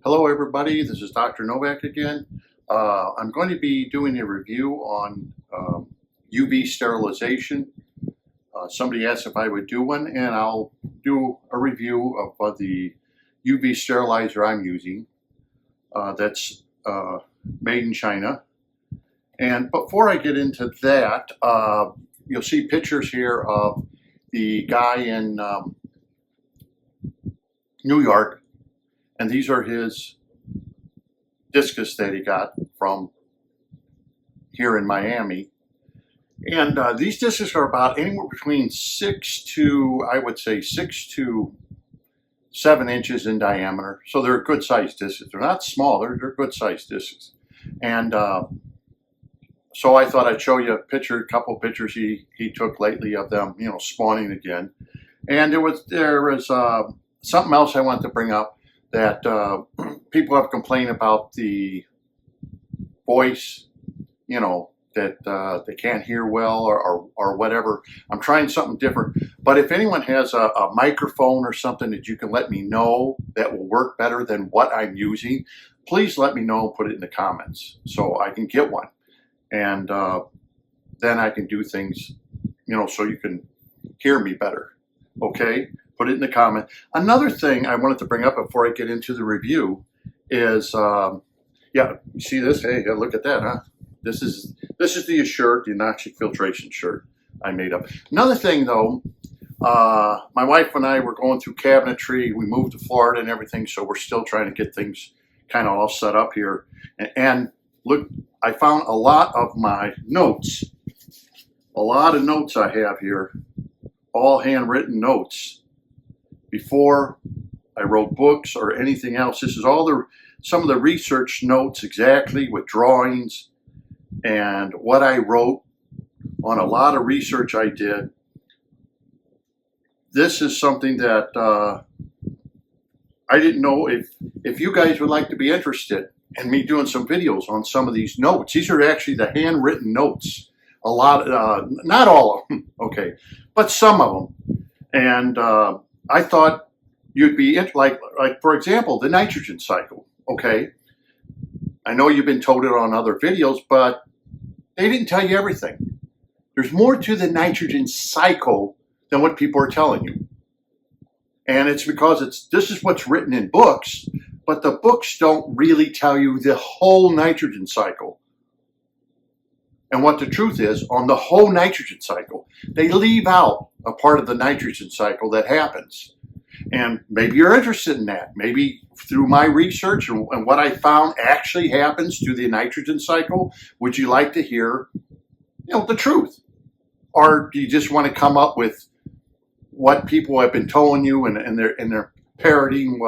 Hello everybody, this is Dr. Novak again. I'm going to be doing a review on UV sterilization. Somebody asked if I would do one, and I'll do a review of the UV sterilizer I'm using that's made in China. And before I get into that, you'll see pictures here of the guy in New York. And these are his discus that he got from here in Miami. And these discus are about anywhere between 6 to 7 inches in diameter. So they're good sized discus. They're not small, they're good sized discus. And so I thought I'd show you a couple pictures he took lately of them, spawning again. And there was something else I wanted to bring up. That people have complained about the voice, that they can't hear well or whatever. I'm trying something different. But if anyone has a microphone or something that you can let me know that will work better than what I'm using, please let me know and put it in the comments so I can get one. And then I can do things, so you can hear me better. Okay? Put it in the comment. Another thing I wanted to bring up before I get into the review is, you see this? Hey, look at that, huh? This is the shirt, the Anoxic Filtration shirt I made up. Another thing, though, my wife and I were going through cabinetry. We moved to Florida and everything, so we're still trying to get things kind of all set up here. And look, I found a lot of my notes. A lot of notes I have here, all handwritten notes. Before I wrote books or anything else, this is some of the research notes exactly with drawings and what I wrote on a lot of research I did. This is something that I didn't know if you guys would like to be interested in me doing some videos on some of these notes. These are actually the handwritten notes. A lot, not all of them, okay, but some of them. And I thought you'd be like for example, the nitrogen cycle, okay? I know you've been told it on other videos, but they didn't tell you everything. There's more to the nitrogen cycle than what people are telling you. And it's because this is what's written in books, but the books don't really tell you the whole nitrogen cycle. And what the truth is, on the whole nitrogen cycle, they leave out a part of the nitrogen cycle that happens. And maybe you're interested in that. Maybe through my research and what I found actually happens to the nitrogen cycle, would you like to hear, the truth? Or do you just want to come up with what people have been telling you and they're parroting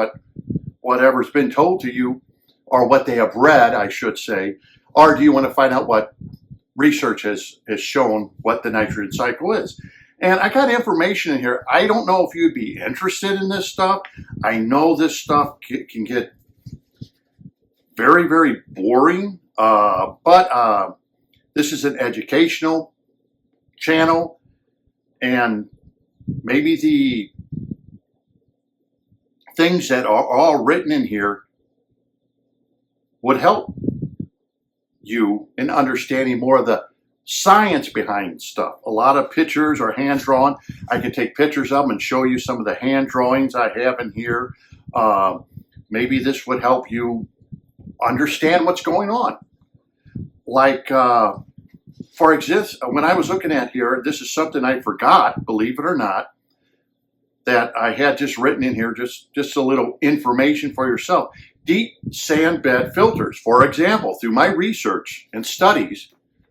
whatever's been told to you, or what they have read, I should say? Or do you want to find out what research has shown what the nitrogen cycle is? And I got information in here. I don't know if you'd be interested in this stuff. I know this stuff can get very, very boring, but this is an educational channel, and maybe the things that are all written in here would help you in understanding more of the science behind stuff. A lot of pictures are hand drawn. I can take pictures of them and show you some of the hand drawings I have in here. Maybe this would help you understand what's going on. Like, for example, when I was looking at here, this is something I forgot, believe it or not, that I had just written in here, just a little information for yourself. Deep sand bed filters, for example, through my research and studies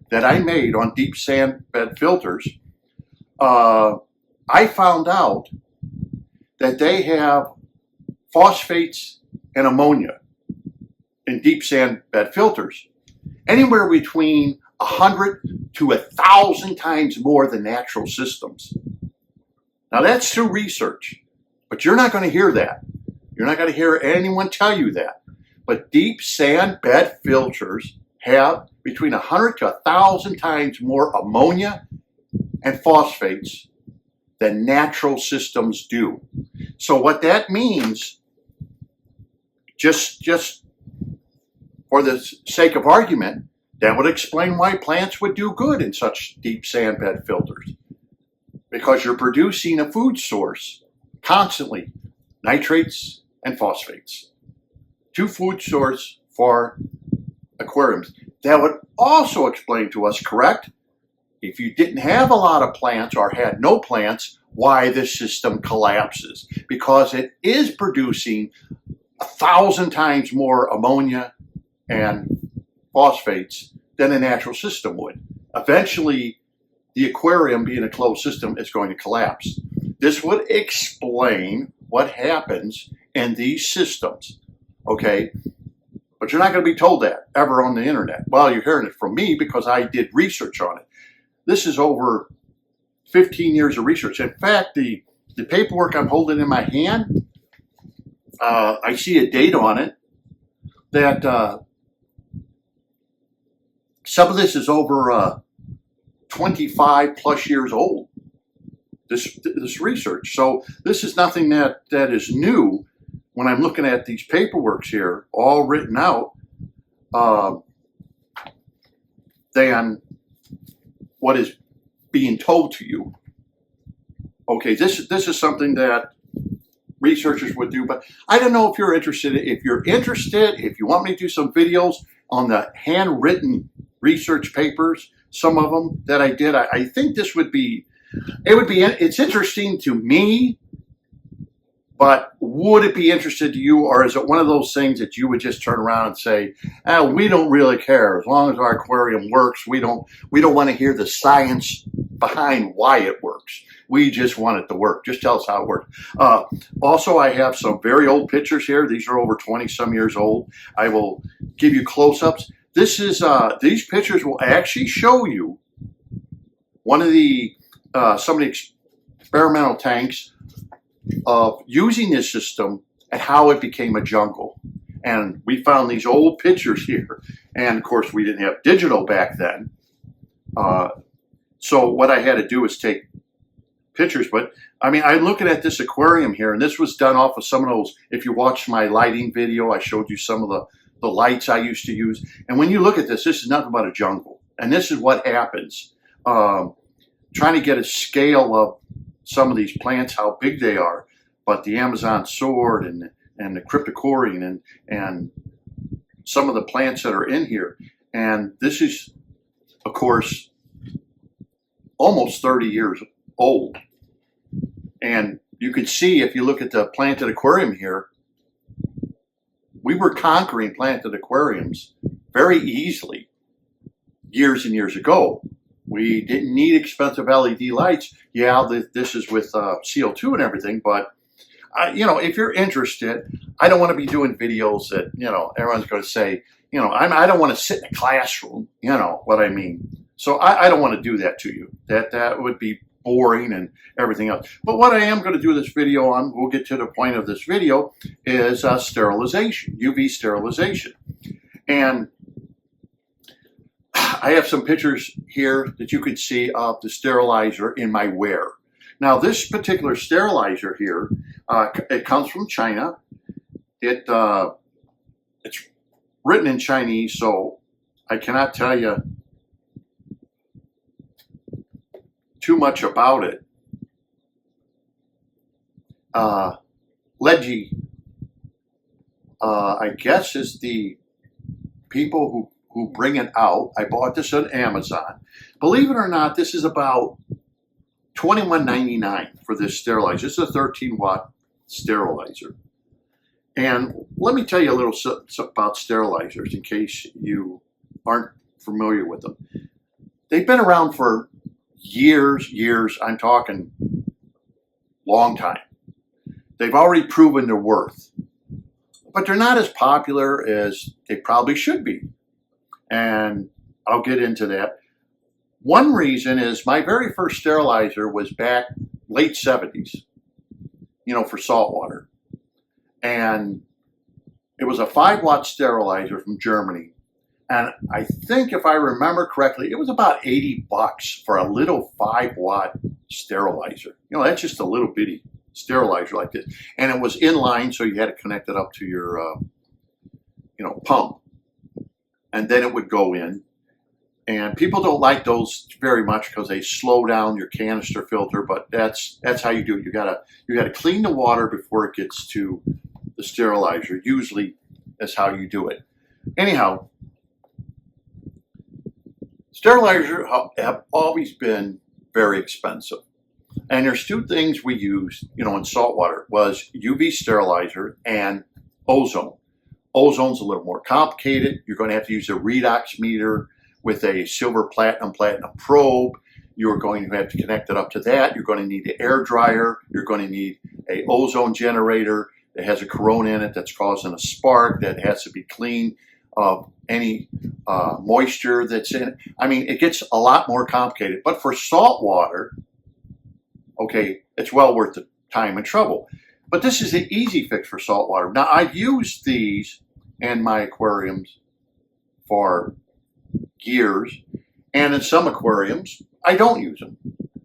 that I made on deep sand bed filters, I found out that they have phosphates and ammonia in deep sand bed filters, anywhere between 100 to 1,000 times more than natural systems. Now that's through research, but you're not going to hear that. You're not going to hear anyone tell you that. But deep sand bed filters have between 100 to 1,000 times more ammonia and phosphates than natural systems do. So what that means, Just for the sake of argument, that would explain why plants would do good in such deep sand bed filters. Because you're producing a food source constantly, nitrates and phosphates. Two food sources for aquariums. That would also explain to us, correct, if you didn't have a lot of plants or had no plants, why the system collapses. Because it is producing 1,000 times more ammonia and phosphates than a natural system would. Eventually, the aquarium, being a closed system, is going to collapse. This would explain what happens in these systems, okay? But you're not going to be told that ever on the internet. Well, you're hearing it from me because I did research on it. This is over 15 years of research. In fact, the paperwork I'm holding in my hand, I see a date on it that some of this is over 25 plus years old, this research. So this is nothing that is new when I'm looking at these paperworks here, all written out, than what is being told to you. Okay, this is something that researchers would do, but I don't know if you're interested. If you're interested, if you want me to do some videos on the handwritten research papers, some of them that I did, I think this would be, it's interesting to me, but would it be interesting to you, or is it one of those things that you would just turn around and say, we don't really care, as long as our aquarium works, we don't want to hear the science behind why it works. We just want it to work. Just tell us how it works. Also, I have some very old pictures here. These are over 20 some years old. I will give you close-ups. This is these pictures will actually show you one of the some of the experimental tanks of using this system and how it became a jungle. And we found these old pictures here. And of course, we didn't have digital back then. So what I had to do is take pictures. But I mean, I'm looking at this aquarium here, and this was done off of some of those. If you watched my lighting video, I showed you some of the lights I used to use. And when you look at this is nothing but a jungle. And this is what happens. Trying to get a scale of some of these plants, how big they are, but the Amazon sword and the cryptocoryne and some of the plants that are in here. And this is, of course, almost 30 years old. And you can see, if you look at the planted aquarium here, we were conquering planted aquariums very easily years and years ago. We didn't need expensive LED lights. Yeah, this is with CO2 and everything, but you know, if you're interested, I don't want to be doing videos that, you know, everyone's going to say, you know, I don't want to sit in a classroom, you know what I mean. So I don't want to do that to you. That would be boring and everything else. But what I am going to do this video on, we'll get to the point of this video, is sterilization, UV sterilization. And I have some pictures here that you can see of the sterilizer in my wear. Now, this particular sterilizer here, it comes from China. It's written in Chinese, so I cannot tell you too much about it. Leji, I guess, is the people who bring it out. I bought this on Amazon. Believe it or not, this is about $21.99 for this sterilizer. This is a 13-watt sterilizer. And let me tell you a little about sterilizers in case you aren't familiar with them. They've been around for years, I'm talking long time. They've already proven their worth, but they're not as popular as they probably should be. And I'll get into that. One reason is my very first sterilizer was back late 70s, you know, for salt water. And it was a 5-watt sterilizer from Germany. And I think, if I remember correctly, it was about $80 for a little 5-watt sterilizer. You know, that's just a little bitty sterilizer like this. And it was inline, so you had to connect it up to your pump, and then it would go in. And people don't like those very much because they slow down your canister filter, but that's how you do it. You gotta clean the water before it gets to the sterilizer. Usually that's how you do it. Anyhow, sterilizers have always been very expensive. And there's two things we used, in saltwater was UV sterilizer and ozone. Ozone's a little more complicated. You're going to have to use a redox meter with a silver platinum probe. You're going to have to connect it up to that. You're going to need an air dryer. You're going to need an ozone generator that has a corona in it that's causing a spark that has to be cleaned of any moisture that's in it. I mean, it gets a lot more complicated. But for salt water, okay, it's well worth the time and trouble. But this is the easy fix for salt water. Now, I've used these in my aquariums for years, and in some aquariums, I don't use them.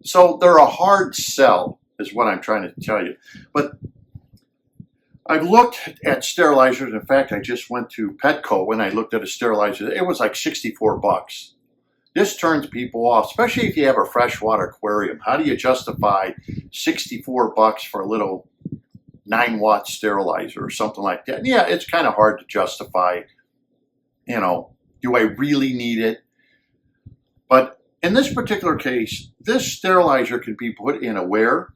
So they're a hard sell, is what I'm trying to tell you. But I've looked at sterilizers. In fact, I just went to Petco and I looked at a sterilizer. It was like 64 bucks. This turns people off, especially if you have a freshwater aquarium. How do you justify 64 bucks for a little 9-watt sterilizer or something like that? Yeah, it's kind of hard to justify. Do I really need it? But in this particular case, this sterilizer can be put in a wear,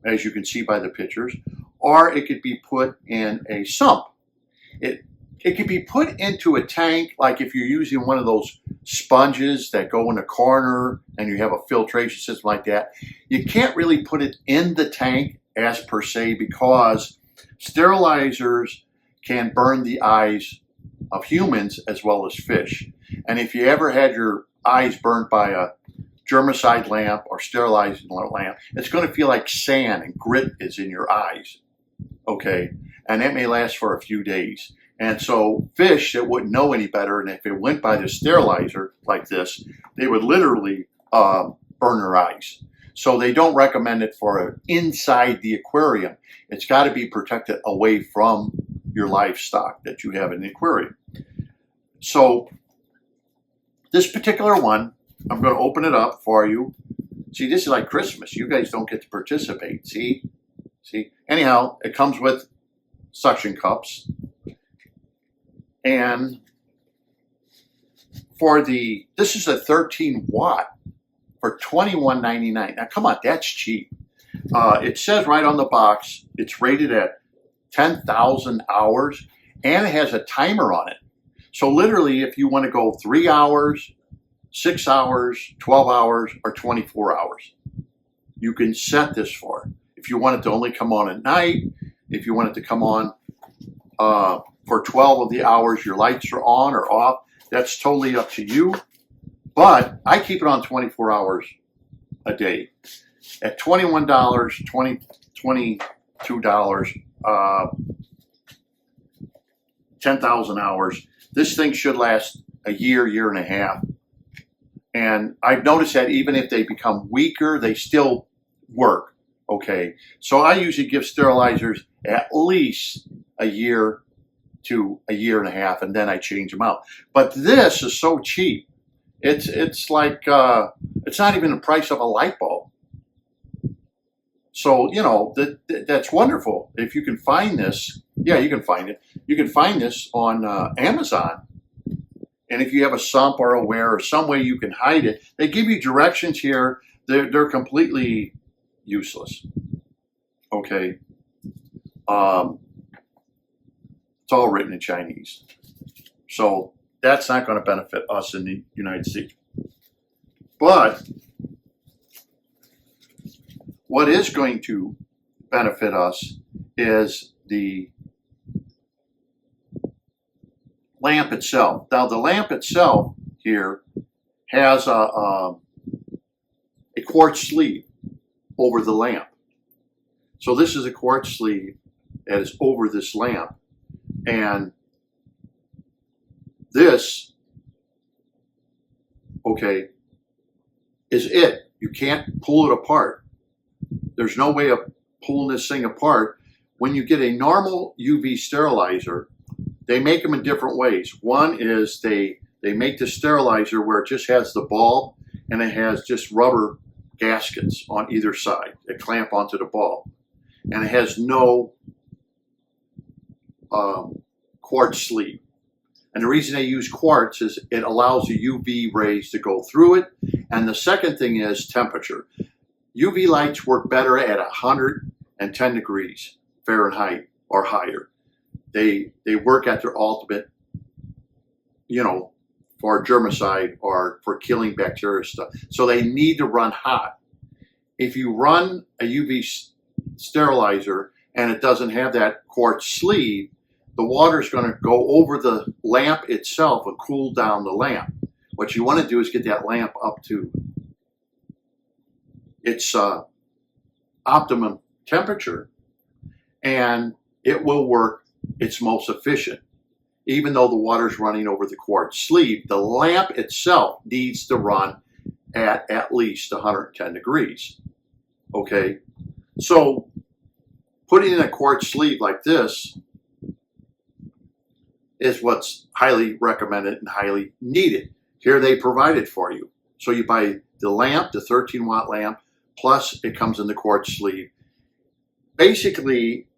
as you can see by the pictures, or it could be put in a sump. It could be put into a tank, like if you're using one of those sponges that go in a corner and you have a filtration system like that. You can't really put it in the tank as per se, because sterilizers can burn the eyes of humans as well as fish. And if you ever had your eyes burnt by a germicide lamp or sterilizing lamp, it's going to feel like sand and grit is in your eyes. Okay, and that may last for a few days. And so fish that wouldn't know any better, and if it went by the sterilizer like this, they would literally burn their eyes. So they don't recommend it for inside the aquarium. It's got to be protected away from your livestock that you have in the aquarium. So this particular one, I'm going to open it up for you. See, this is like Christmas. You guys don't get to participate. See? Anyhow, it comes with suction cups. And this is a 13 watt for $21.99. Now, come on, that's cheap. It says right on the box, it's rated at 10,000 hours, and it has a timer on it. So literally, if you want to go 3 hours, 6 hours, 12 hours, or 24 hours, you can set this for. If you want it to only come on at night, if you want it to come on for 12 of the hours your lights are on or off, that's totally up to you. But I keep it on 24 hours a day. At $21, $22, 10,000 hours, this thing should last a year and a half. And I've noticed that even if they become weaker, they still work. Okay, so I usually give sterilizers at least a year to a year and a half, and then I change them out. But this is so cheap. It's like it's not even the price of a light bulb. So that's wonderful. If you can find this, yeah, you can find it. You can find this on Amazon. And if you have a sump or a wear or some way you can hide it, they give you directions here. They're completely useless. Okay. It's all written in Chinese. So that's not going to benefit us in the United States. But what is going to benefit us is the lamp itself. Now, the lamp itself here has a quartz sleeve over the lamp. So this is a quartz sleeve that is over this lamp. And this, okay, is it. You can't pull it apart. There's no way of pulling this thing apart. When you get a normal UV sterilizer, they make them in different ways. One is they make the sterilizer where it just has the bulb and it has just rubber gaskets on either side that clamp onto the bulb. And it has no quartz sleeve. And the reason they use quartz is it allows the UV rays to go through it. And the second thing is temperature. UV lights work better at 110 degrees Fahrenheit or higher. They work at their ultimate, you know, for germicide or for killing bacteria stuff. So they need to run hot. If you run a UV sterilizer and it doesn't have that quartz sleeve, the water is going to go over the lamp itself and cool down the lamp. What you want to do is get that lamp up to its optimum temperature, and it will work its most efficient. Even though the water is running over the quartz sleeve, the lamp itself needs to run at least 110 degrees. Okay, so putting in a quartz sleeve like this is what's highly recommended and highly needed. Here they provide it for you. So you buy the lamp, the 13-watt lamp, plus it comes in the quartz sleeve. Basically,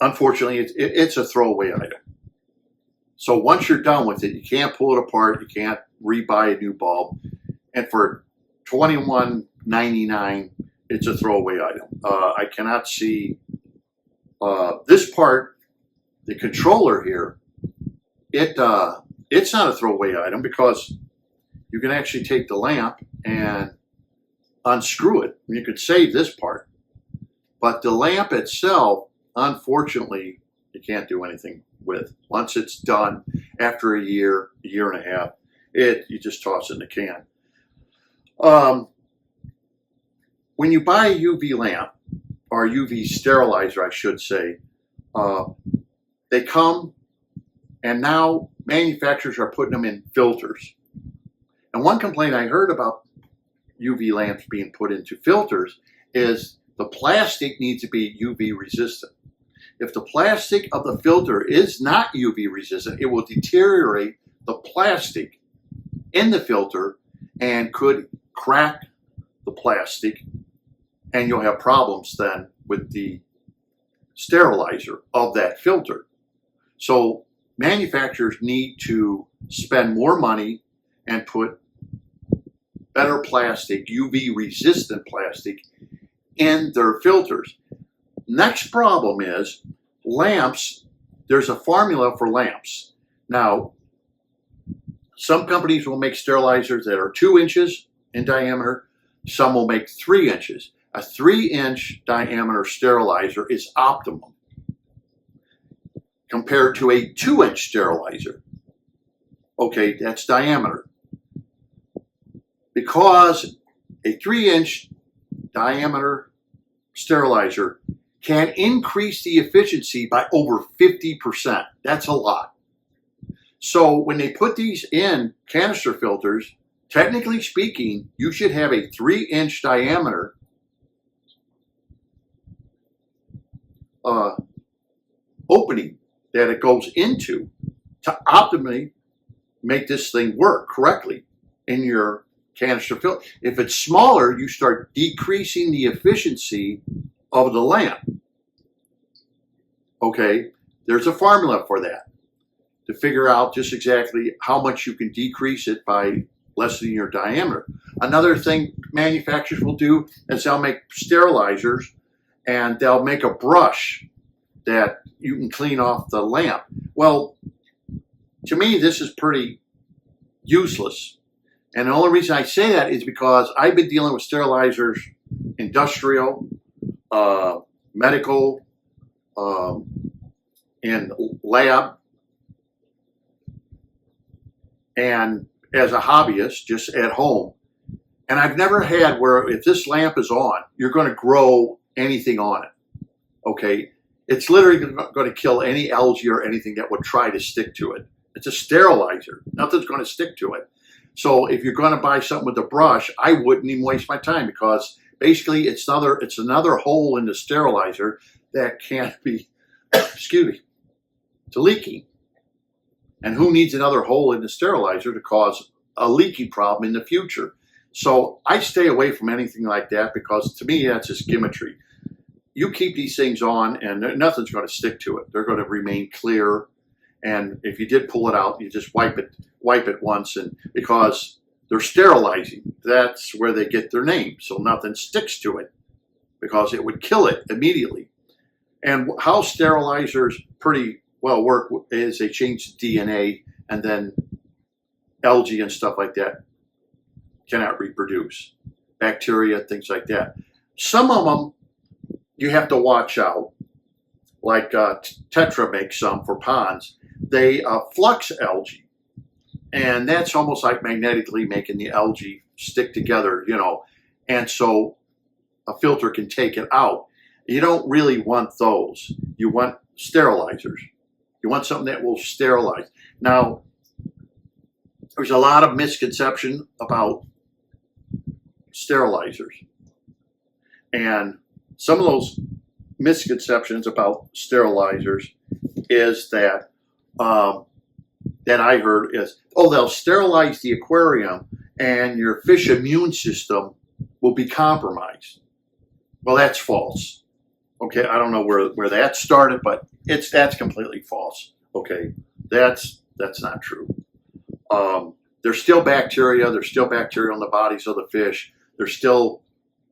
unfortunately, it's a throwaway item. So once you're done with it, you can't pull it apart, you can't rebuy a new bulb. And for $21.99, it's a throwaway item. I cannot see this part, the controller here, it's not a throwaway item because you can actually take the lamp and unscrew it. You could save this part. But the lamp itself, unfortunately, you can't do anything with. Once it's done, after a year and a half, you just toss it in the can. When you buy a UV lamp, or UV sterilizer, I should say, they come, and now manufacturers are putting them in filters. And one complaint I heard about UV lamps being put into filters is the plastic needs to be UV resistant. If the plastic of the filter is not UV resistant, it will deteriorate the plastic in the filter and could crack the plastic, and you'll have problems then with the sterilizer of that filter. So manufacturers need to spend more money and put better plastic, UV resistant plastic, in their filters. Next problem is lamps. There's a formula for lamps. Now, some companies will make sterilizers that are 2 inches in diameter. Some will make 3 inches. A 3-inch diameter sterilizer is optimum compared to a 2-inch sterilizer. Okay, that's diameter. Because a 3-inch diameter sterilizer can increase the efficiency by over 50%. That's a lot. So when they put these in canister filters, technically speaking, you should have a 3-inch diameter opening that it goes into to optimally make this thing work correctly in your canister filter. If it's smaller, you start decreasing the efficiency of the lamp. Okay, there's a formula for that to figure out just exactly how much you can decrease it by lessening your diameter. Another thing manufacturers will do is they'll make sterilizers and they'll make a brush that you can clean off the lamp. Well, to me, this is pretty useless. And the only reason I say that is because I've been dealing with sterilizers, industrial, medical, and lab, and as a hobbyist, just at home. And I've never had where if this lamp is on, you're going to grow anything on it. Okay? It's literally going to kill any algae or anything that would try to stick to it. It's a sterilizer. Nothing's going to stick to it. So if you're going to buy something with a brush, I wouldn't even waste my time because basically it's another hole in the sterilizer that can't be excuse me, to leaking. And who needs another hole in the sterilizer to cause a leaking problem in the future? So I stay away from anything like that, because to me, that's just gimmickry. You keep these things on and nothing's going to stick to it. They're going to remain clear. And if you did pull it out, you just wipe it once, and because they're sterilizing, that's where they get their name. So nothing sticks to it, because it would kill it immediately. And how sterilizers pretty well work is they change the DNA, and then algae and stuff like that cannot reproduce. Bacteria, things like that. Some of them you have to watch out. Like Tetra makes some for ponds. They flux algae, and that's almost like magnetically making the algae stick together, you know, and so a filter can take it out. You don't really want those. You want sterilizers. You want something that will sterilize. Now, there's a lot of misconception about sterilizers, and some of those misconceptions about sterilizers is that that I heard is, oh, they'll sterilize the aquarium and your fish immune system will be compromised. Well, that's false. Okay, I don't know where that started, but that's completely false. Okay, that's not true. There's still bacteria. There's still bacteria on the bodies of the fish. There's still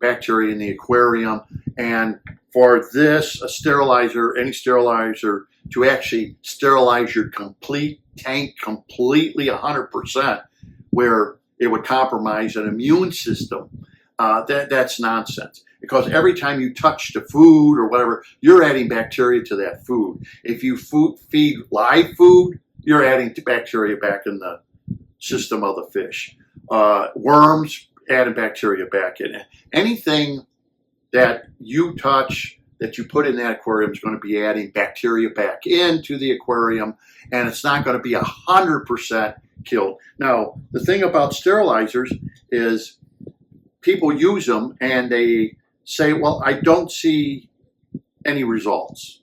bacteria in the aquarium, and for this, a sterilizer, any sterilizer, to actually sterilize your complete tank completely 100%, where it would compromise an immune system, that's nonsense. Because every time you touch the food or whatever, you're adding bacteria to that food. If you feed live food, you're adding bacteria back in the system of the fish. Worms, adding bacteria back in it. Anything that you touch, that you put in that aquarium, is going to be adding bacteria back into the aquarium, and it's not going to be 100% killed. Now, the thing about sterilizers is people use them and they say, well, I don't see any results.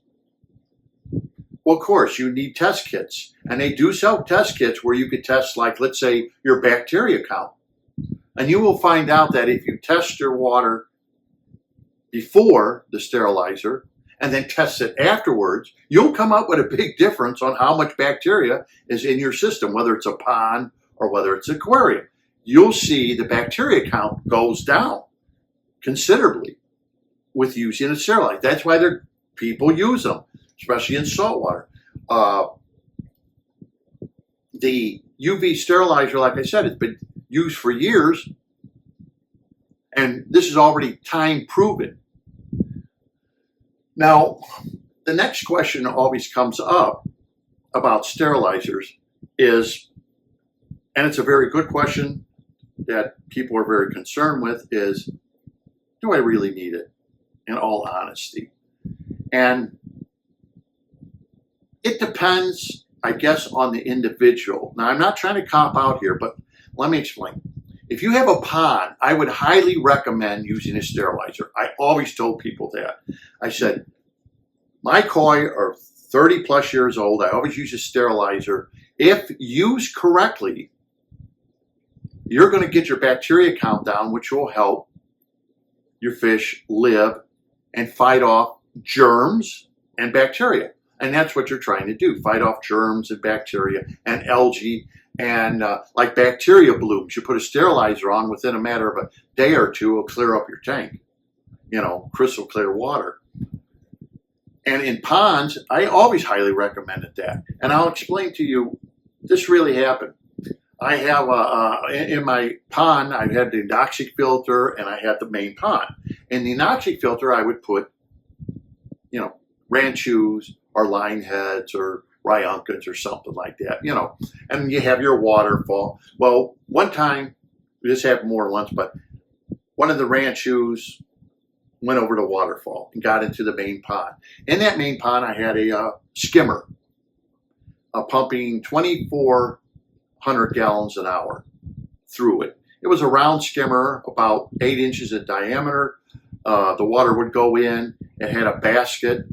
Well, of course, you need test kits, and they do sell test kits where you could test, like, let's say, your bacteria count. And you will find out that if you test your water before the sterilizer and then test it afterwards, you'll come up with a big difference on how much bacteria is in your system, whether it's a pond or whether it's an aquarium. You'll see the bacteria count goes down considerably with using a sterilizer. That's why people use them, especially in saltwater. The UV sterilizer, like I said, has been used for years, and this is already time proven. Now, the next question that always comes up about sterilizers is, and it's a very good question that people are very concerned with, is, do I really need it, in all honesty? And it depends, I guess, on the individual. Now, I'm not trying to cop out here, but let me explain. If you have a pond, I would highly recommend using a sterilizer. I always told people that. I said, my koi are 30 plus years old. I always use a sterilizer. If used correctly, you're going to get your bacteria count down, which will help your fish live and fight off germs and bacteria. And that's what you're trying to do, fight off germs and bacteria and algae. And like bacteria blooms, you put a sterilizer on, within a matter of a day or two, it'll clear up your tank. You know, crystal clear water. And in ponds, I always highly recommended that. And I'll explain to you, this really happened. I have, in my pond, I had the anoxic filter and I had the main pond. In the anoxic filter, I would put, you know, ranchus or line heads or ryonkins or something like that, you know, and you have your waterfall. Well, one time, this happened more than once, but one of the ranchus went over the waterfall and got into the main pond. In that main pond, I had a skimmer pumping 2,400 gallons an hour through it. It was a round skimmer, about 8 inches in diameter. The water would go in. It had a basket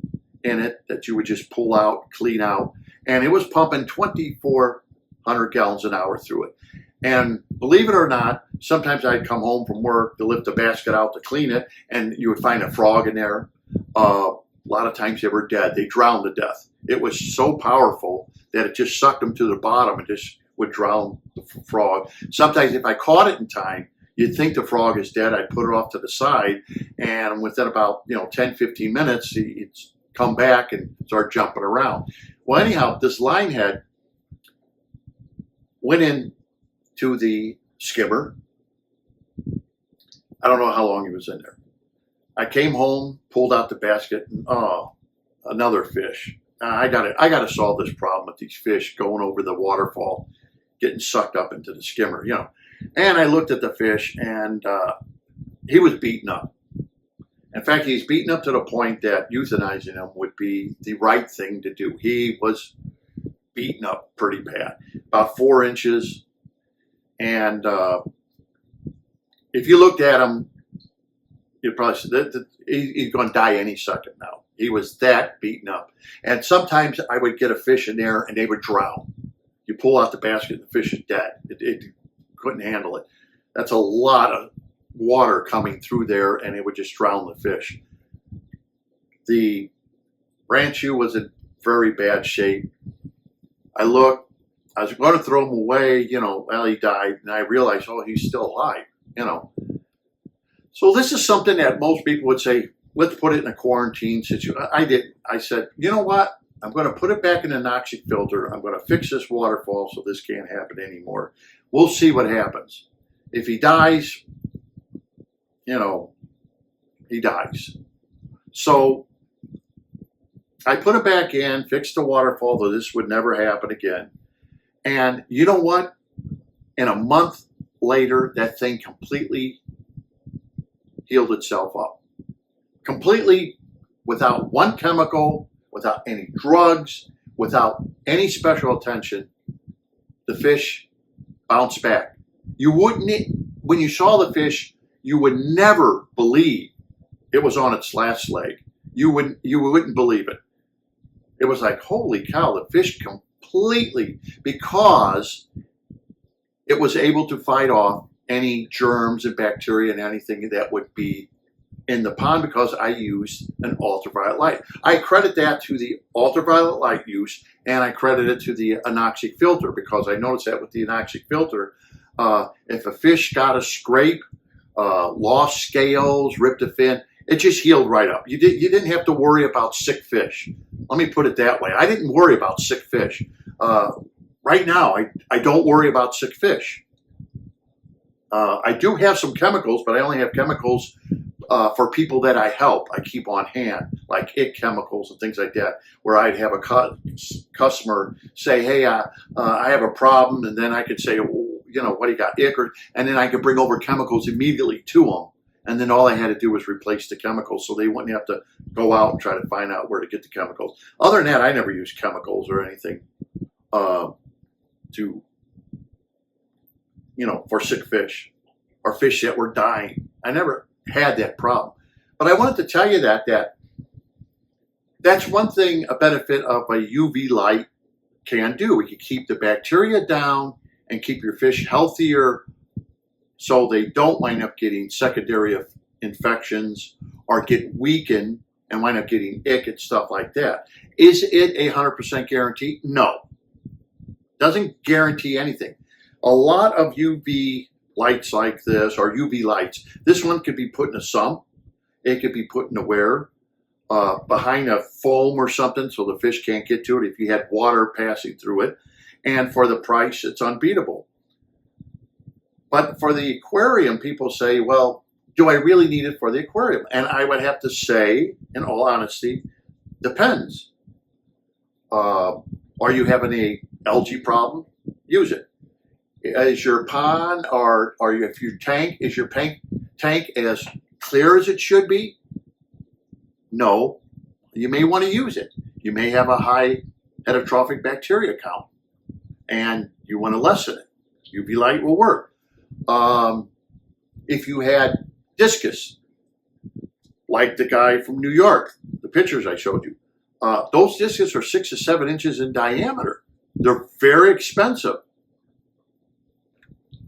in it that you would just pull out, clean out, and it was pumping 2,400 gallons an hour through it. And believe it or not, sometimes I'd come home from work to lift the basket out to clean it, and you would find a frog in there. A lot of times they were dead. They drowned to death. It was so powerful that it just sucked them to the bottom and just would drown the frog. Sometimes if I caught it in time, you'd think the frog is dead. I'd put it off to the side, and within about 10, 15 minutes, it'd come back and start jumping around. Well, anyhow, this line head went in to the skimmer. I don't know how long he was in there. I came home, pulled out the basket, and another fish. I got to solve this problem with these fish going over the waterfall, getting sucked up into the skimmer, And I looked at the fish, and he was beaten up. In fact, he's beaten up to the point that euthanizing him would be the right thing to do. He was beaten up pretty bad, about 4 inches. And if you looked at him, you'd probably say that he's going to die any second now. He was that beaten up. And sometimes I would get a fish in there and they would drown. You pull out the basket and the fish is dead. It couldn't handle it. That's a lot of water coming through there, and it would just drown the fish. The Ranchu was in very bad shape. I looked. I was going to throw him away, well, he died, and I realized, he's still alive, So this is something that most people would say, let's put it in a quarantine situation. I didn't. I said, you know what? I'm going to put it back in an anoxic filter. I'm going to fix this waterfall so this can't happen anymore. We'll see what happens. If he dies, he dies. So I put it back in, fixed the waterfall, though this would never happen again. And you know what? In a month later, that thing completely healed itself up. Completely, without one chemical, without any drugs, without any special attention, the fish bounced back. You wouldn't, when you saw the fish, you would never believe it was on its last leg. You wouldn't believe it. It was like, holy cow, the fish completely, because it was able to fight off any germs and bacteria and anything that would be in the pond because I used an ultraviolet light. I credit that to the ultraviolet light use, and I credit it to the anoxic filter, because I noticed that with the anoxic filter, if a fish got a scrape, lost scales, ripped a fin, it just healed right up. You didn't have to worry about sick fish. Let me put it that way. I didn't worry about sick fish. Right now, I don't worry about sick fish. I do have some chemicals, but I only have chemicals for people that I help. I keep on hand, like ick chemicals and things like that, where I'd have a customer say, hey, I have a problem, and then I could say, what do you got, ick? And then I could bring over chemicals immediately to them. And then all I had to do was replace the chemicals, so they wouldn't have to go out and try to find out where to get the chemicals. Other than that, I never use chemicals or anything for sick fish or fish that were dying. I never had that problem. But I wanted to tell you that's one thing, a benefit of a UV light can do. We can keep the bacteria down and keep your fish healthier, so they don't wind up getting secondary infections or get weakened and wind up getting ick and stuff like that. Is it a 100% guarantee? No. Doesn't guarantee anything. A lot of UV lights like this, or UV lights, this one could be put in a sump. It could be put in a wear behind a foam or something so the fish can't get to it if you had water passing through it. And for the price, it's unbeatable. But for the aquarium, people say, well, do I really need it for the aquarium? And I would have to say, in all honesty, depends. Are you having a algae problem? Use it. Is your pond if your tank, is your tank as clear as it should be? No. You may want to use it. You may have a high heterotrophic bacteria count, and you want to lessen it. UV light will work. If you had discus, like the guy from New York, the pictures I showed you, Those discs are 6 to 7 inches in diameter. They're very expensive.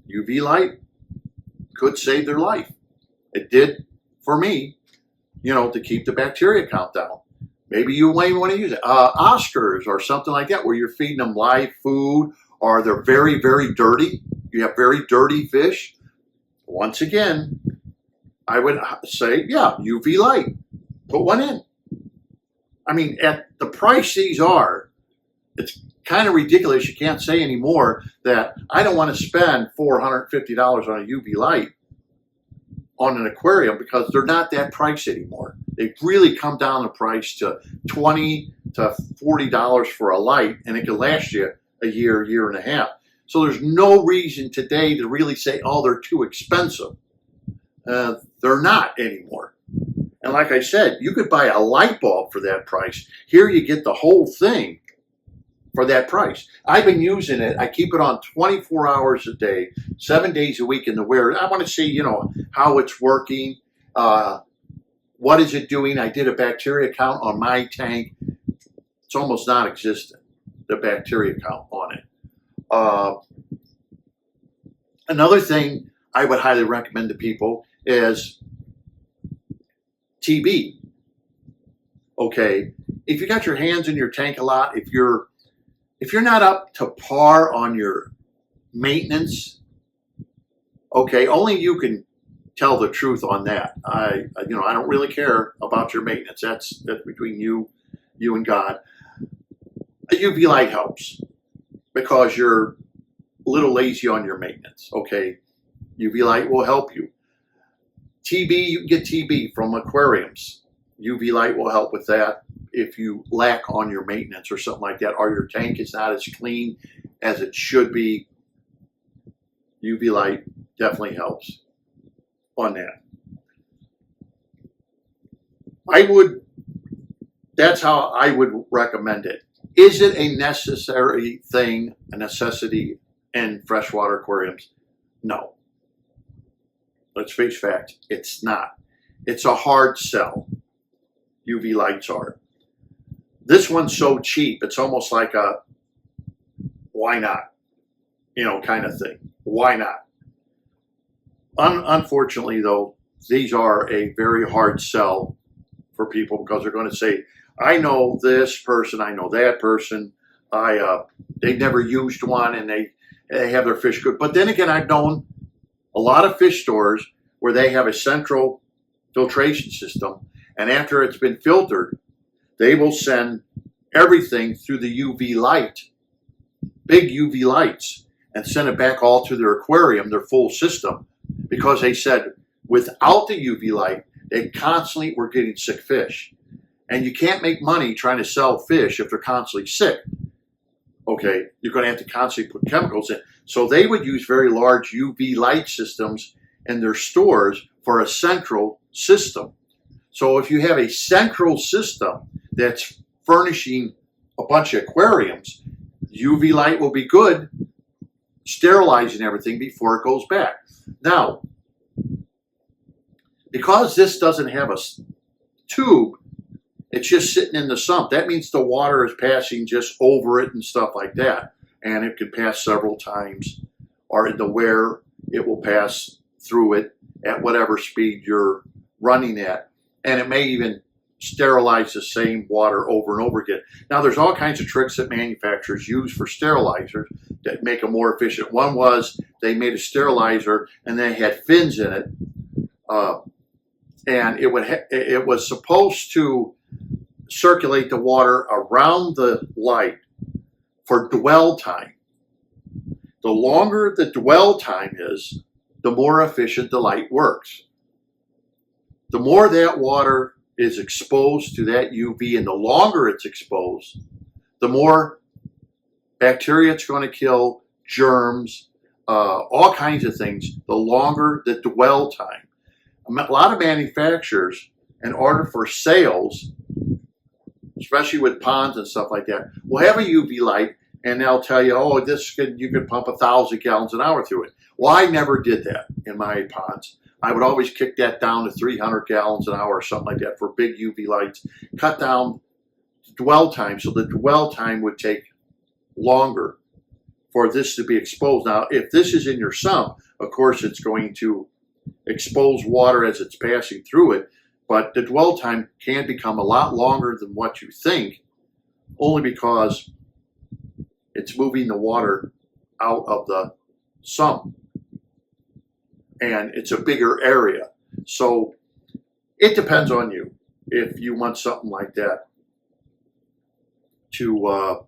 UV light could save their life. It did for me, you know, to keep the bacteria count down. Maybe you might want to use it. Oscars or something like that, where you're feeding them live food, or they're very, very dirty. You have very dirty fish. Once again, I would say, yeah, UV light. Put one in. I mean, at the price these are, it's kind of ridiculous. You can't say anymore that I don't want to spend $450 on a UV light on an aquarium, because they're not that price anymore. They've really come down the price to $20 to $40 for a light, and it can last you a year, year and a half. So there's no reason today to really say, oh, they're too expensive. They're not anymore. And like I said, you could buy a light bulb for that price. Here you get the whole thing for that price. I've been using it. I keep it on 24 hours a day, 7 days a week in the winter. I want to see, you know, how it's working. What is it doing? I did a bacteria count on my tank. It's almost non-existent, the bacteria count on it. Another thing I would highly recommend to people is TB. Okay, if you got your hands in your tank a lot, if you're not up to par on your maintenance, okay, only you can tell the truth on that. I don't really care about your maintenance. That's between you and God. A UV light helps because you're a little lazy on your maintenance. Okay, UV light will help you. TB, you can get TB from aquariums. UV light will help with that if you lack on your maintenance or something like that, or your tank is not as clean as it should be. UV light definitely helps on that. That's how I would recommend it. Is it a necessary thing, a necessity in freshwater aquariums? No. Let's face facts, it's not. It's a hard sell. UV lights are. This one's so cheap, it's almost like a why not, kind of thing. Why not? Unfortunately, though, these are a very hard sell for people, because they're going to say, I know this person, I know that person, they've never used one and they have their fish good. But then again, I've known a lot of fish stores where they have a central filtration system, and after it's been filtered, they will send everything through the UV light, big UV lights, and send it back all to their aquarium, their full system, because they said without the UV light, they constantly were getting sick fish. And you can't make money trying to sell fish if they're constantly sick. Okay, you're going to have to constantly put chemicals in. So they would use very large UV light systems in their stores for a central system. So if you have a central system that's furnishing a bunch of aquariums, UV light will be good, sterilizing everything before it goes back. Now, because this doesn't have a tube, it's just sitting in the sump. That means the water is passing just over it and stuff like that. And it can pass several times, or in the wear, it will pass through it at whatever speed you're running at. And it may even sterilize the same water over and over again. Now, there's all kinds of tricks that manufacturers use for sterilizers that make them more efficient. One was they made a sterilizer and they had fins in it. And it was supposed to circulate the water around the light for dwell time. The longer the dwell time is, the more efficient the light works. The more that water is exposed to that UV, and the longer it's exposed, the more bacteria it's going to kill, germs, all kinds of things, the longer the dwell time. A lot of manufacturers, in order for sales, especially with ponds and stuff like that, will have a UV light, and they'll tell you, oh, you could pump 1,000 gallons an hour through it. Well, I never did that in my ponds. I would always kick that down to 300 gallons an hour or something like that for big UV lights. Cut down dwell time. So the dwell time would take longer for this to be exposed. Now, if this is in your sump, of course, it's going to expose water as it's passing through it, but the dwell time can become a lot longer than what you think, only because it's moving the water out of the sump, and it's a bigger area. So it depends on you if you want something like that to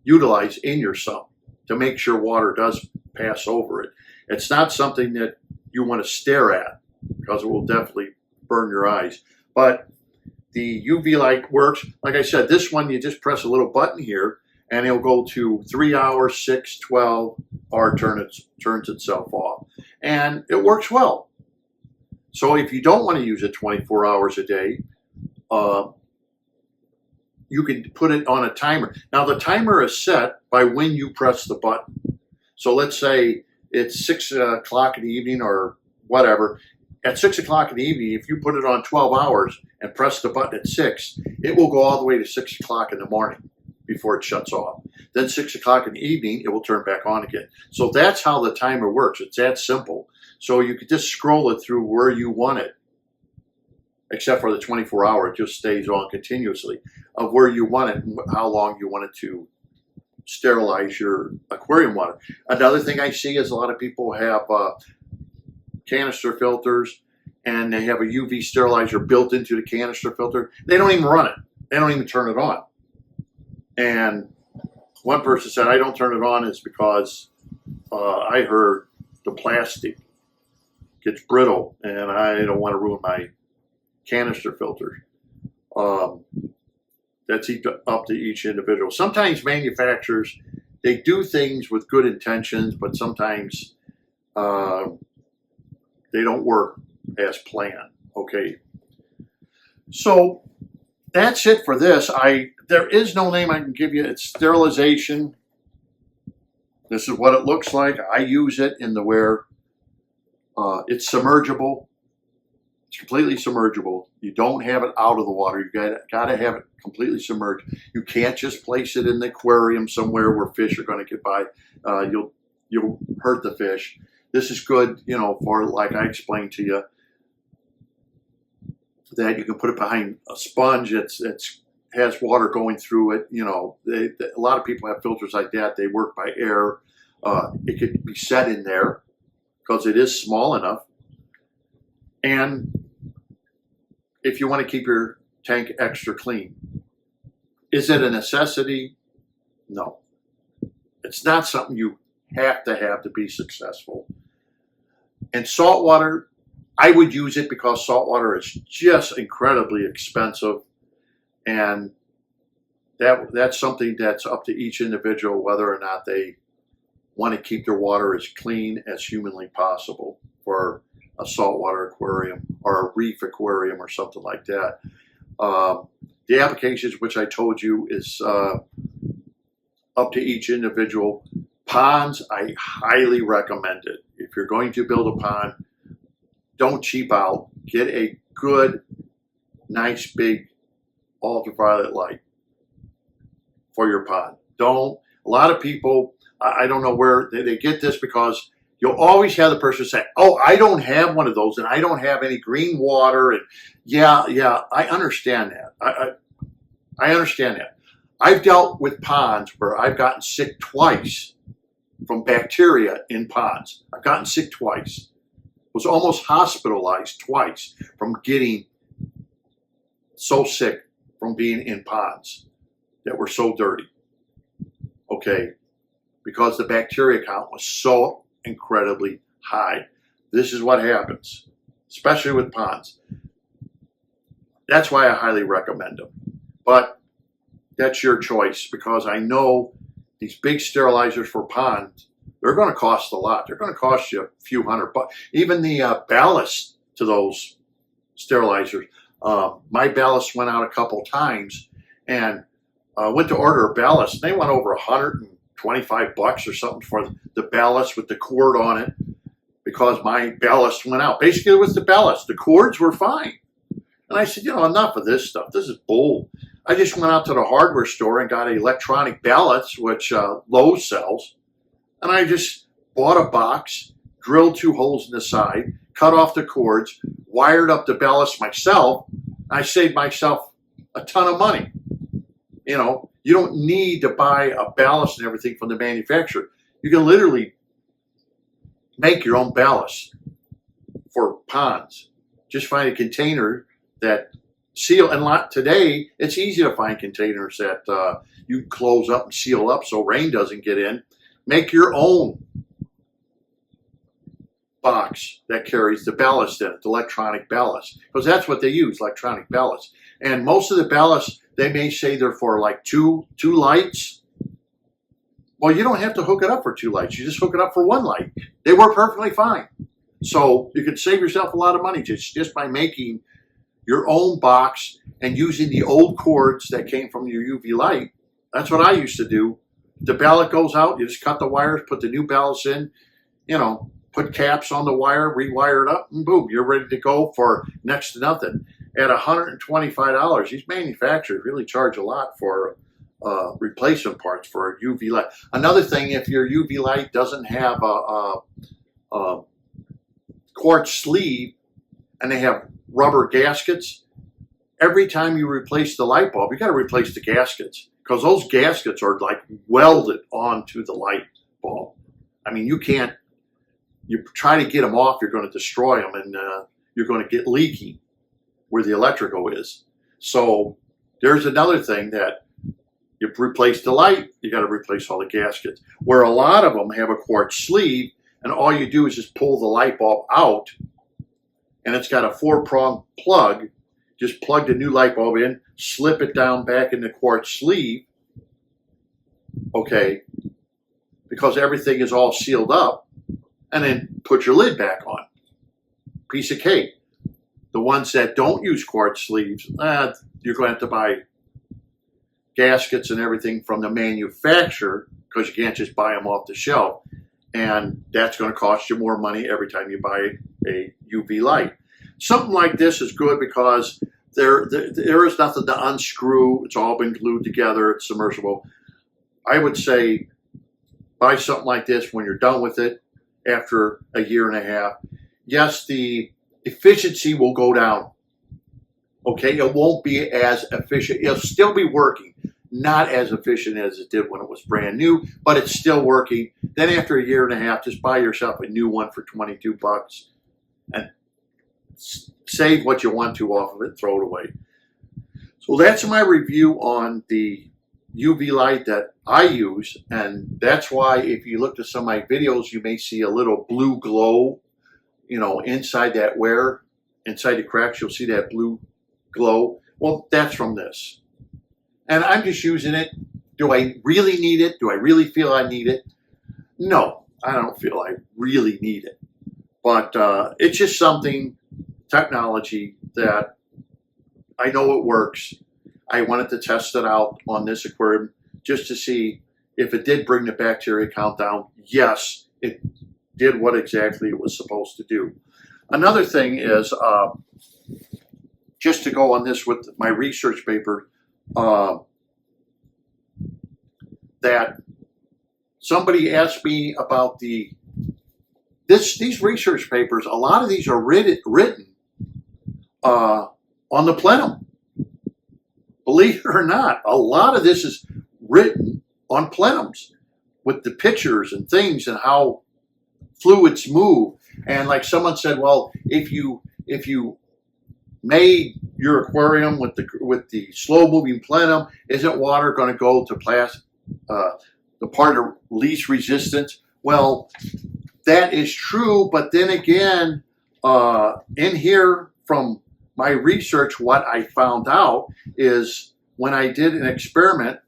utilize in your sump to make sure water does pass over it. It's not something that you want to stare at because it will definitely burn your eyes. But the UV light works. Like I said, this one, you just press a little button here and it'll go to 3 hours, 6, 12, or turns itself off. And it works well. So if you don't want to use it 24 hours a day, you can put it on a timer. Now the timer is set by when you press the button. So let's say it's 6 o'clock in the evening or whatever. At 6 o'clock in the evening, if you put it on 12 hours and press the button at 6, it will go all the way to 6 o'clock in the morning before it shuts off. Then 6 o'clock in the evening, it will turn back on again. So that's how the timer works. It's that simple. So you could just scroll it through where you want it, except for the 24 hour, it just stays on continuously, of where you want it and how long you want it to sterilize your aquarium water. Another thing I see is a lot of people have canister filters and they have a UV sterilizer built into the canister filter. They don't even run it. They don't even turn it on. And one person said, I don't turn it on is because I heard the plastic gets brittle and I don't want to ruin my canister filter. That's up to each individual. Sometimes manufacturers, they do things with good intentions, but sometimes they don't work as planned. Okay. So that's it for this. There is no name I can give you. It's sterilization. This is what it looks like. I use it in the where it's submergible. It's completely submergible. You don't have it out of the water. You got to have it completely submerged. You can't just place it in the aquarium somewhere where fish are going to get by. You'll hurt the fish. This is good, you know, for, like I explained to you, that you can put it behind a sponge. It's has water going through it. You know, a lot of people have filters like that. They work by air. It could be set in there because it is small enough. And if you want to keep your tank extra clean, is it a necessity? No. It's not something you have to be successful. And saltwater, I would use it because saltwater is just incredibly expensive. And that's something that's up to each individual, whether or not they want to keep their water as clean as humanly possible for a saltwater aquarium or a reef aquarium or something like that. The applications, which I told you, is up to each individual. Ponds, I highly recommend it. If you're going to build a pond, don't cheap out. Get a good, nice, big ultraviolet light for your pond. A lot of people, I don't know where they get this, because you'll always have the person say, oh, I don't have one of those and I don't have any green water. And yeah, I understand that. I understand that. I've dealt with ponds where I've gotten sick twice from bacteria in ponds. I've gotten sick twice. Was almost hospitalized twice from getting so sick from being in ponds that were so dirty. Okay, because the bacteria count was so incredibly high. This is what happens, especially with ponds. That's why I highly recommend them. But that's your choice, because I know these big sterilizers for ponds, they're going to cost a lot. They're going to cost you a few $100. Even the ballast to those sterilizers, my ballast went out a couple times, and went to order a ballast. They went over $125 or something for the ballast with the cord on it, because my ballast went out. Basically, it was the ballast. The cords were fine. And I said, enough of this stuff. This is bull. I just went out to the hardware store and got electronic ballasts, which Lowe's sells, and I just bought a box, drilled 2 holes in the side, cut off the cords, wired up the ballast myself. I saved myself a ton of money. You know, you don't need to buy a ballast and everything from the manufacturer. You can literally make your own ballast for ponds. Just find a container that seal, and today it's easy to find containers that you close up and seal up so rain doesn't get in. Make your own box that carries the ballast in it, the electronic ballast, because that's what they use, electronic ballast. And most of the ballasts, they may say they're for like two lights. Well, you don't have to hook it up for 2 lights. You just hook it up for 1 light. They work perfectly fine. So you could save yourself a lot of money just by making your own box and using the old cords that came from your UV light. That's what I used to do. The ballast goes out, you just cut the wires, put the new ballast in, you know, put caps on the wire, rewire it up, and boom, you're ready to go for next to nothing. At $125, these manufacturers really charge a lot for replacement parts for a UV light. Another thing, if your UV light doesn't have a quartz sleeve and they have rubber gaskets, every time you replace the light bulb, you got to replace the gaskets, because those gaskets are like welded onto the light bulb. I mean, you try to get them off, you're going to destroy them, and you're going to get leaky where the electrical is. So there's another thing, that you replace the light, you got to replace all the gaskets. Where a lot of them have a quartz sleeve, and all you do is just pull the light bulb out, and it's got a 4-prong plug. Just plug the new light bulb in, slip it down back in the quartz sleeve, okay, because everything is all sealed up, and then put your lid back on. Piece of cake. The ones that don't use quartz sleeves, you're going to have to buy gaskets and everything from the manufacturer, because you can't just buy them off the shelf. And that's going to cost you more money every time you buy a UV light. Something like this is good because there is nothing to unscrew. It's all been glued together. It's submersible. I would say buy something like this when you're done with it after a year and a half. Yes, the efficiency will go down. Okay, it won't be as efficient. It'll still be working. Not as efficient as it did when it was brand new, but it's still working. Then after a year and a half, just buy yourself a new one for $22 and save what you want to off of it, throw it away. So that's my review on the UV light that I use, and that's why if you look at some of my videos, you may see a little blue glow, you know, inside that wear, inside the cracks, you'll see that blue glow. Well, that's from this. And I'm just using it. Do I really need it? Do I really feel I need it? No, I don't feel I really need it. But it's just something, technology, that I know it works. I wanted to test it out on this aquarium just to see if it did bring the bacteria count down. Yes, it did what exactly it was supposed to do. Another thing is, just to go on this with my research paper, that somebody asked me about these research papers. A lot of these are written on the plenum. Believe it or not, a lot of this is written on plenums with the pictures and things and how fluids move. And like someone said, well, if you made your aquarium with the slow moving plenum, isn't water going to go to the part of least resistance? Well, that is true, but then again, in here from my research, what I found out is when I did an experiment,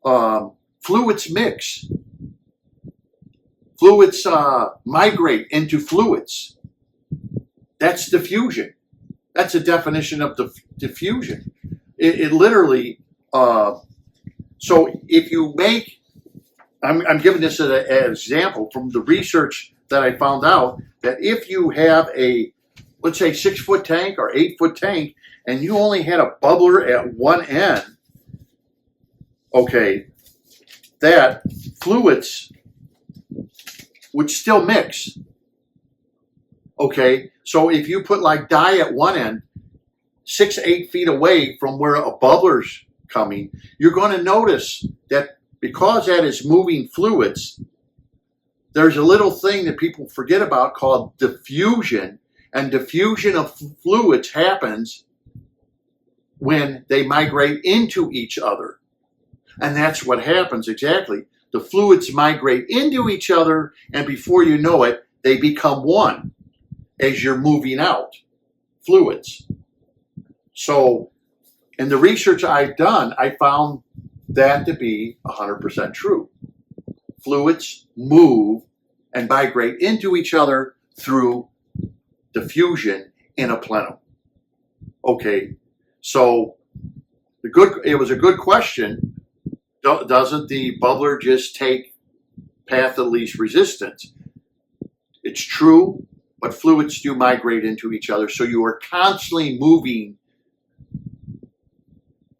fluids mix. Fluids migrate into fluids. That's diffusion. That's a definition of diffusion. It literally, so if you make, I'm giving this as an example from the research that I found out, that if you have a, let's say 6-foot tank or 8-foot tank, and you only had a bubbler at one end, okay, that fluids would still mix. Okay, so if you put like dye at one end, 6 to 8 feet away from where a bubbler's coming, you're going to notice that because that is moving fluids, there's a little thing that people forget about called diffusion, and diffusion of fluids happens when they migrate into each other. And that's what happens exactly. The fluids migrate into each other, and before you know it, they become one as you're moving out fluids. So in the research I've done, I found that to be 100% true. Fluids move and migrate into each other through diffusion in a plenum. Okay, so it was a good question. Doesn't the bubbler just take path of least resistance? It's true, but fluids do migrate into each other, so you are constantly moving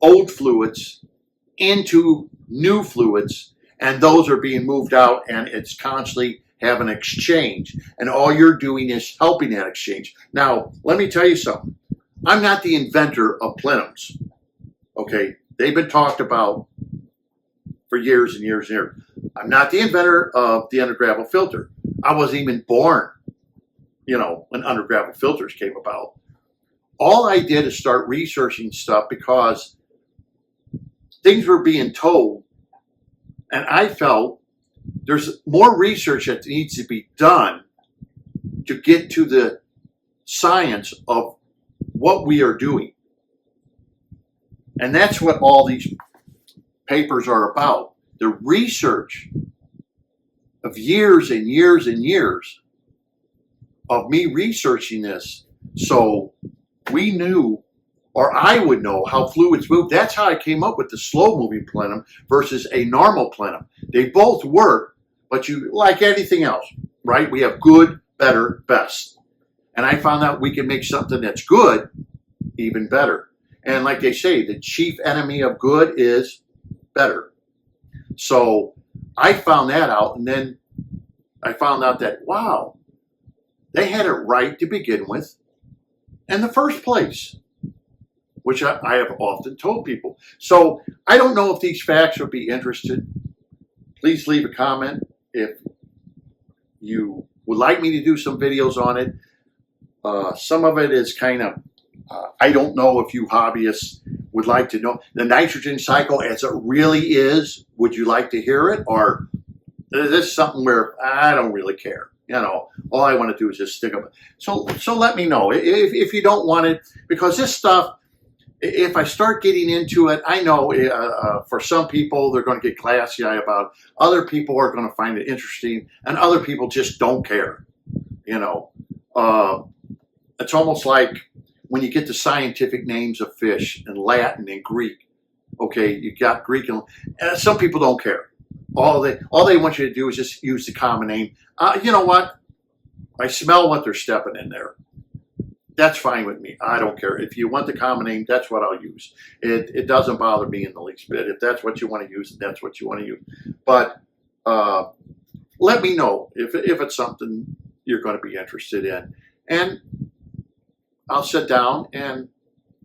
old fluids into new fluids, and those are being moved out, and it's constantly have an exchange, and all you're doing is helping that exchange. Now, let me tell you something. I'm not the inventor of plenums. Okay, they've been talked about for years and years and years. I'm not the inventor of the undergravel filter. I wasn't even born, when undergravel filters came about. All I did is start researching stuff because things were being told, and I felt there's more research that needs to be done to get to the science of what we are doing. And that's what all these papers are about. The research of years and years and years of me researching this, so we knew, or I would know, how fluids move. That's how I came up with the slow-moving plenum versus a normal plenum. They both work, but like anything else, right? We have good, better, best. And I found out we can make something that's good even better. And like they say, the chief enemy of good is better. So I found that out, and then I found out that, wow, they had it right to begin with in the first place, which I have often told people. So I don't know if these facts would be interested. Please leave a comment if you would like me to do some videos on it. Some of it is kind of, I don't know if you hobbyists would like to know the nitrogen cycle as it really is. Would you like to hear it? Or is this something where I don't really care? All I want to do is just stick them. So let me know if you don't want it, because this stuff, if I start getting into it, I know for some people they're going to get glassy-eyed about it. Other people are going to find it interesting, and other people just don't care. It's almost like when you get the scientific names of fish in Latin and Greek. Okay, you got Greek, and some people don't care. All they want you to do is just use the common name. You know what? I smell what they're stepping in there. That's fine with me. I don't care. If you want the common name, that's what I'll use. It doesn't bother me in the least bit. If that's what you want to use, that's what you want to use. But let me know if it's something you're going to be interested in. And I'll sit down and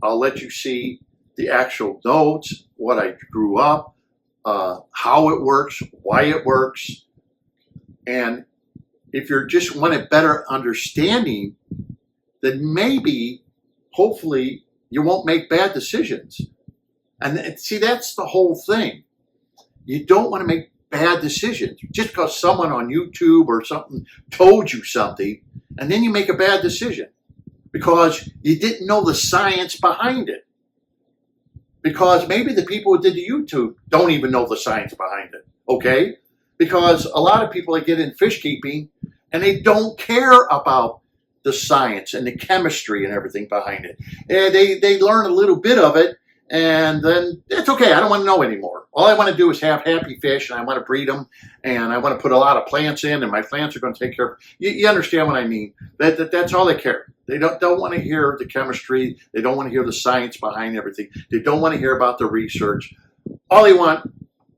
I'll let you see the actual notes, what I grew up, how it works, why it works. And if you just want a better understanding, then maybe, hopefully, you won't make bad decisions. And see, that's the whole thing. You don't want to make bad decisions. Just because someone on YouTube or something told you something, and then you make a bad decision because you didn't know the science behind it. Because maybe the people who did the YouTube don't even know the science behind it, okay? Because a lot of people that get in fish keeping, and they don't care about the science and the chemistry and everything behind it. And they learn a little bit of it, and then it's okay. I don't want to know anymore. All I want to do is have happy fish, and I want to breed them, and I want to put a lot of plants in, and my plants are going to take care of it. You understand what I mean? That's all they care. They don't want to hear the chemistry. They don't want to hear the science behind everything. They don't want to hear about the research. All I want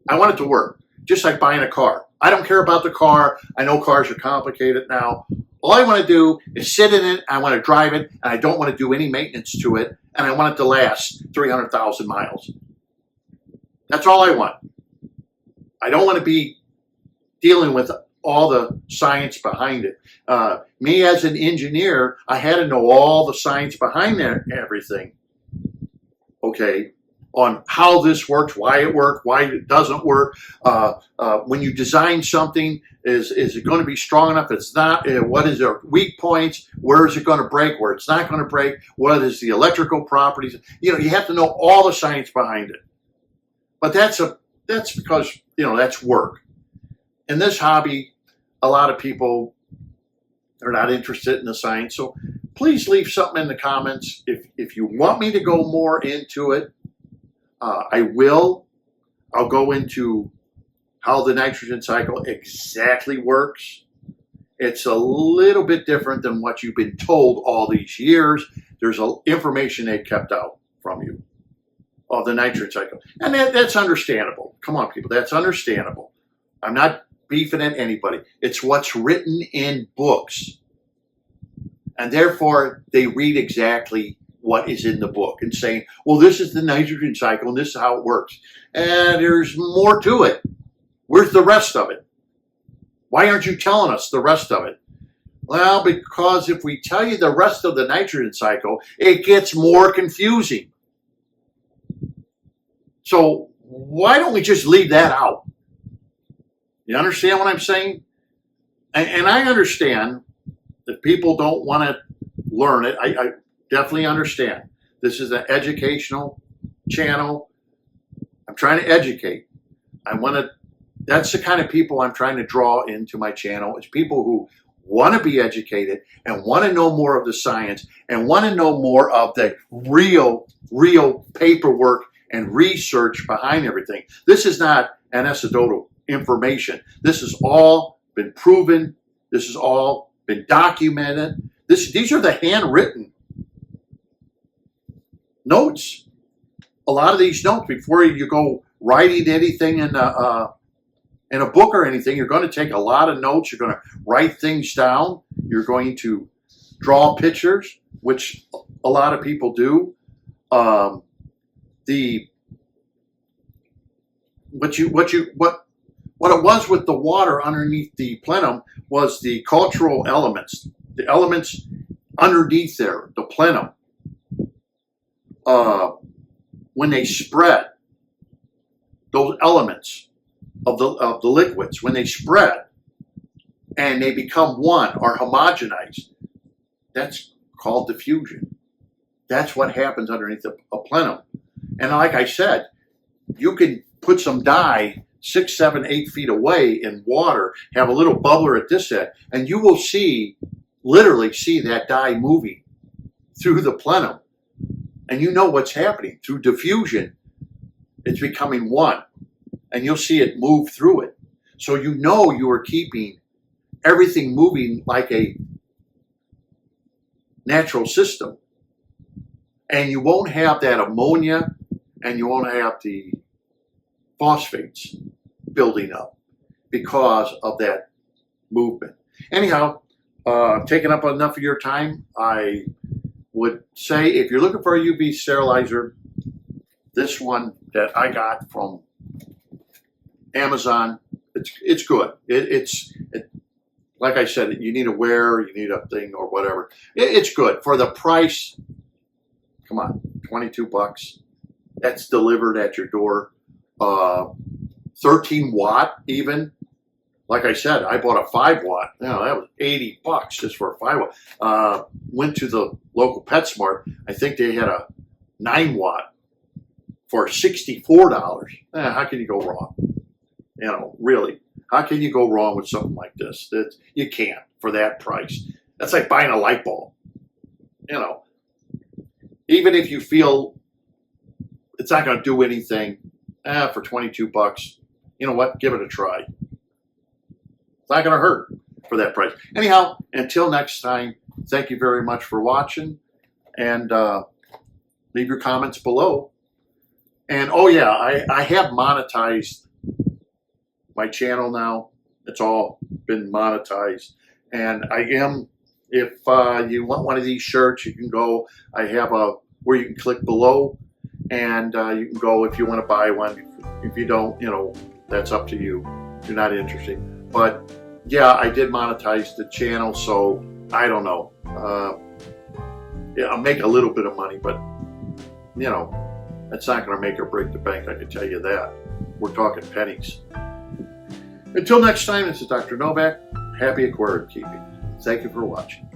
it to work. Just like buying a car. I don't care about the car. I know cars are complicated now. All I want to do is sit in it. I want to drive it, and I don't want to do any maintenance to it, and I want it to last 300,000 miles. That's all I want. I don't want to be dealing with all the science behind it. Me as an engineer, I had to know all the science behind everything. Okay, on how this works, why it works, why it doesn't work. When you design something, is it going to be strong enough? It's not. What is their weak points? Where is it going to break? Where it's not going to break? What is the electrical properties? You have to know all the science behind it. But that's because that's work. In this hobby, a lot of people are not interested in the science. So please leave something in the comments if you want me to go more into it. I will. I'll go into how the nitrogen cycle exactly works. It's a little bit different than what you've been told all these years. There's information they kept out from you of the nitrogen cycle. And that's understandable. Come on, people. That's understandable. I'm not beefing at anybody. It's what's written in books. And therefore, they read exactly what is in the book and saying, well, this is the nitrogen cycle and this is how it works. And there's more to it. Where's the rest of it? Why aren't you telling us the rest of it? Well, because if we tell you the rest of the nitrogen cycle, it gets more confusing. So why don't we just leave that out? You understand what I'm saying? And I understand that people don't want to learn it. I definitely understand. This is an educational channel. I'm trying to educate. That's the kind of people I'm trying to draw into my channel. It's people who want to be educated and want to know more of the science and want to know more of the real paperwork and research behind everything. This is not anecdotal information. This has all been proven. This has all been documented. These are the handwritten notes. A lot of these notes, before you go writing anything in a book or anything, you're going to take a lot of notes. You're going to write things down. You're going to draw pictures, which a lot of people do. What it was with the water underneath the plenum was the cultural elements. The elements underneath there, the plenum, when they spread, those elements of the liquids, when they spread and they become one or homogenized, that's called diffusion. That's what happens underneath a plenum. And like I said, you can put some dye 6, 7, 8 feet away in water, have a little bubbler at this end, and you will literally see that dye moving through the plenum. And you know what's happening. Through diffusion, it's becoming one. And you'll see it move through it. So you know you are keeping everything moving like a natural system. And you won't have that ammonia and you won't have the phosphates building up because of that movement. Anyhow, taking up enough of your time, I would say if you're looking for a UV sterilizer, this one that I got from Amazon, it's good. It's like I said, you need a wear, you need a thing or whatever. It's good for the price. Come on, $22. That's delivered at your door. 13 watt even. Like I said, I bought a 5 watt. That was $80 just for a 5 watt. Went to the local PetSmart. I think they had a 9 watt for $64. How can you go wrong? Really, how can you go wrong with something like this? You can't for that price. That's like buying a light bulb. Even if you feel it's not going to do anything, for $22, you know what? Give it a try. It's not going to hurt for that price. Anyhow, until next time, thank you very much for watching, and leave your comments below. And oh yeah, I have monetized my channel now. It's all been monetized. And I am, if you want one of these shirts, you can go, I have a, where you can click below, and you can go if you want to buy one. If you don't, you know, that's up to you. If you're not interested. But yeah, I did monetize the channel, so I don't know. Yeah, I'll make a little bit of money, but you know, that's not going to make or break the bank, I can tell you that. We're talking pennies. Until next time, this is Dr. Novak. Happy aquarium keeping. Thank you for watching.